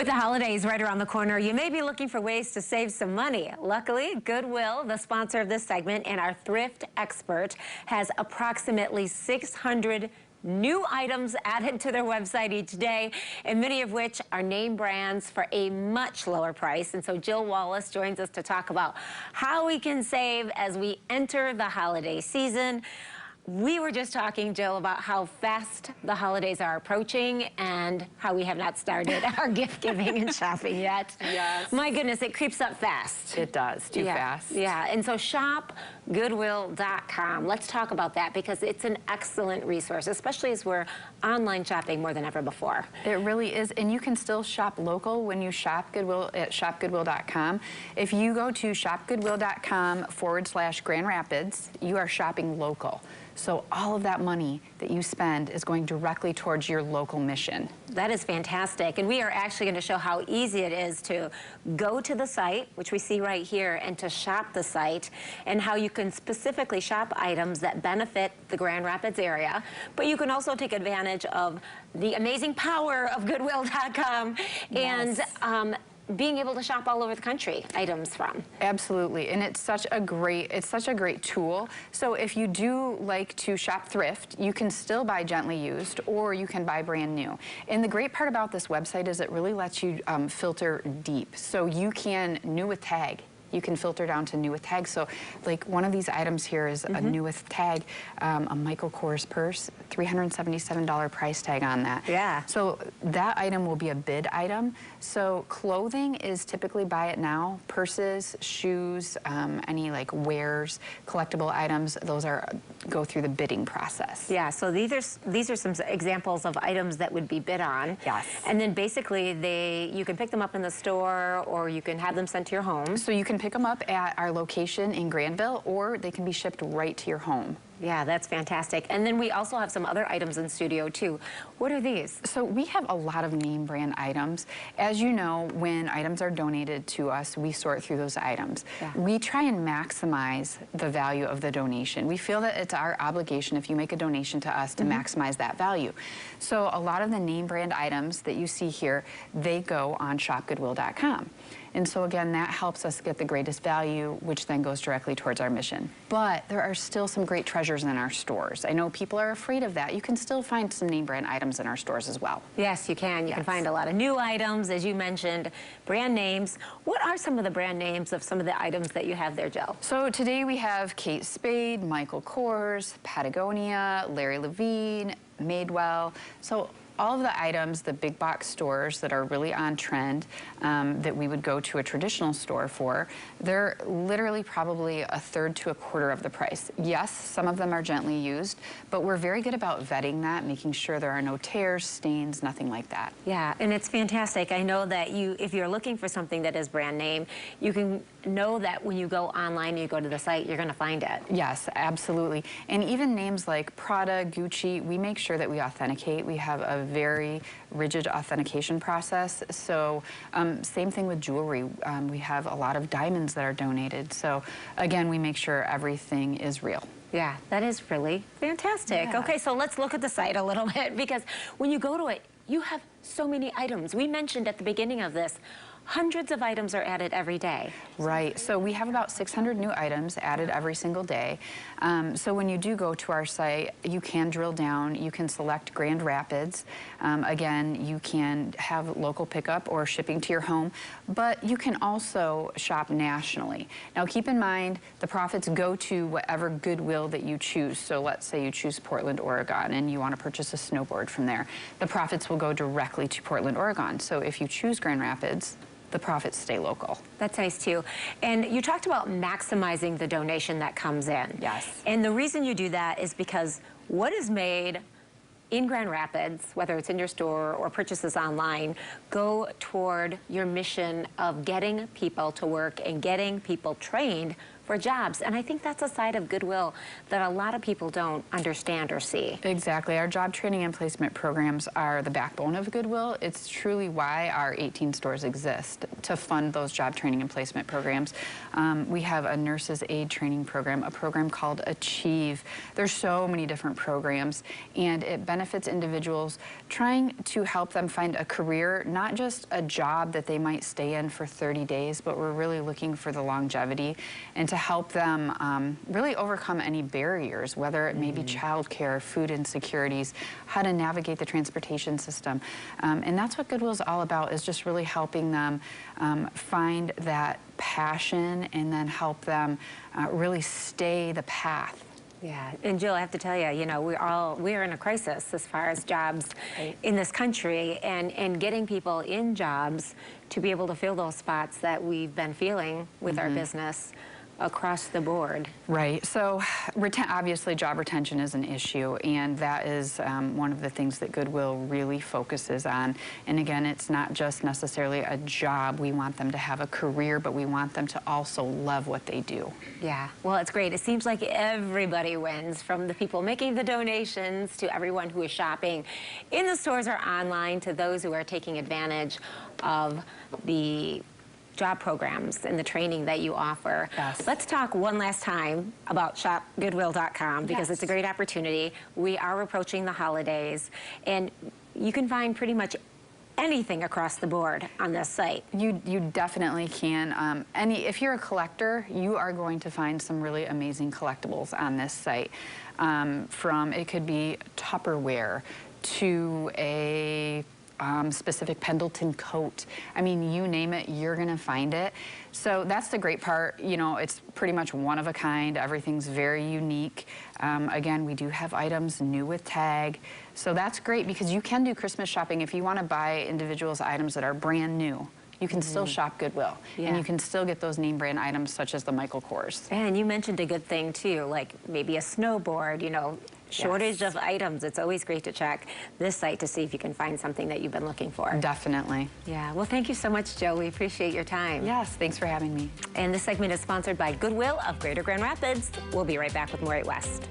With the holidays right around the corner, you may be looking for ways to save some money. Luckily, Goodwill, the sponsor of this segment and our thrift expert, has approximately 600 new items added to their website each day, and many of which are name brands for a much lower price. And so Jill Wallace joins us to talk about how we can save as we enter the holiday season. We were just talking, Jill, about how fast the holidays are approaching and how we have not started our gift giving and shopping yet. Yes. My goodness, it creeps up fast. It does, too fast. Yeah, and so Shopgoodwill.com. Let's talk about that because it's an excellent resource, especially as we're online shopping more than ever before. It really is, and you can still shop local when you shop Goodwill at Shopgoodwill.com. If you go to Shopgoodwill.com/Grand Rapids, you are shopping local. So all of that money that you spend is going directly towards your local mission. That is fantastic. And we are actually going to show how easy it is to go to the site, which we see right here, and to shop the site, and how you can specifically shop items that benefit the Grand Rapids area. But you can also take advantage of the amazing power of Goodwill.com and being able to shop all over the country items from. Absolutely, and it's such a great tool. So if you do like to shop thrift, you can still buy gently used, or you can buy brand new. And the great part about this website is it really lets you filter deep. So you can new with tag. You can filter down to new with tag. So like one of these items here is a new with tag, a Michael Kors purse, $377 price tag on that. Yeah. So that item will be a bid item. So clothing is typically buy it now. Purses, shoes, any like wares, collectible items, those go through the bidding process. Yeah, so these are some examples of items that would be bid on. Yes. And then basically you can pick them up in the store, or you can have them sent to your home. So you can pick them up at our location in Granville, or they can be shipped right to your home. Yeah, that's fantastic. And then we also have some other items in studio too. What are these? So we have a lot of name brand items. As you know, when items are donated to us, we sort through those items. Yeah. We try and maximize the value of the donation. We feel that it's our obligation, if you make a donation to us, to maximize that value. So a lot of the name brand items that you see here, they go on shopgoodwill.com. And so again, that helps us get the greatest value, which then goes directly towards our mission. But there are still some great treasures in our stores. I know people are afraid of that. You can still find some name brand items in our stores as well. Yes, you can. You can find a lot of new items, as you mentioned, brand names. What are some of the brand names of some of the items that you have there, Jill? So today we have Kate Spade, Michael Kors, Patagonia, Larry Levine, Madewell. So all of the items, the big box stores that are really on trend, that we would go to a traditional store for, they're literally probably a third to a quarter of the price. Yes, some of them are gently used, but we're very good about vetting that, making sure there are no tears, stains, nothing like that. Yeah, and it's fantastic. I know that if you're looking for something that is brand name, you can know that when you go online, you go to the site, you're going to find it. Yes, absolutely. And even names like Prada, Gucci, we make sure that we authenticate. We have a very rigid authentication process. So same thing with jewelry. We have a lot of diamonds that are donated. So again, we make sure everything is real. Yeah, that is really fantastic. Yeah. Okay, so let's look at the site a little bit, because when you go to it, you have so many items. We mentioned at the beginning of this, hundreds of items are added every day. Right, so we have about 600 new items added every single day. So when you do go to our site, you can drill down, you can select Grand Rapids. Again, you can have local pickup or shipping to your home, but you can also shop nationally. Now keep in mind, the profits go to whatever Goodwill that you choose. So let's say you choose Portland, Oregon, and you want to purchase a snowboard from there. The profits will go directly to Portland, Oregon. So if you choose Grand Rapids, the profits stay local. That's nice too. And you talked about maximizing the donation that comes in. Yes. And the reason you do that is because what is made in Grand Rapids, whether it's in your store or purchases online, go toward your mission of getting people to work and getting people trained for jobs. And I think that's a side of Goodwill that a lot of people don't understand or see. Exactly. Our job training and placement programs are the backbone of Goodwill. It's truly why our 18 stores exist, to fund those job training and placement programs. We have a nurse's aid training program, a program called Achieve. There's so many different programs, and it benefits individuals trying to help them find a career, not just a job that they might stay in for 30 days, but we're really looking for the longevity and to help them really overcome any barriers, whether it may be childcare, food insecurities, how to navigate the transportation system. And that's what Goodwill's all about, is just really helping them find that passion and then help them really stay the path. Yeah, and Jill, I have to tell you, you know, we are in a crisis as far as jobs in this country, and getting people in jobs to be able to fill those spots that we've been feeling with our business across the board. Right. So obviously job retention is an issue, and that is one of the things that Goodwill really focuses on. And again, it's not just necessarily a job. We want them to have a career, but we want them to also love what they do. Yeah, well, it's great. It seems like everybody wins, from the people making the donations to everyone who is shopping in the stores or online, to those who are taking advantage of the job programs and the training that you offer. Yes. Let's talk one last time about Shopgoodwill.com, because it's a great opportunity. We are approaching the holidays, and you can find pretty much anything across the board on this site. You definitely can. If you're a collector, you are going to find some really amazing collectibles on this site. It could be Tupperware to a specific Pendleton coat. I mean, you name it, you're gonna find it. So that's the great part. You know, it's pretty much one of a kind. Everything's very unique. Again, we do have items new with tag. So that's great, because you can do Christmas shopping if you want to buy individuals' items that are brand new. You can still shop Goodwill, and you can still get those name brand items such as the Michael Kors. And you mentioned a good thing too, like maybe a snowboard, you know, shortage of items. It's always great to check this site to see if you can find something that you've been looking for. Definitely. Yeah, well, thank you so much, Joe. We appreciate your time. Yes, thanks for having me. And this segment is sponsored by Goodwill of Greater Grand Rapids. We'll be right back with more 8 West.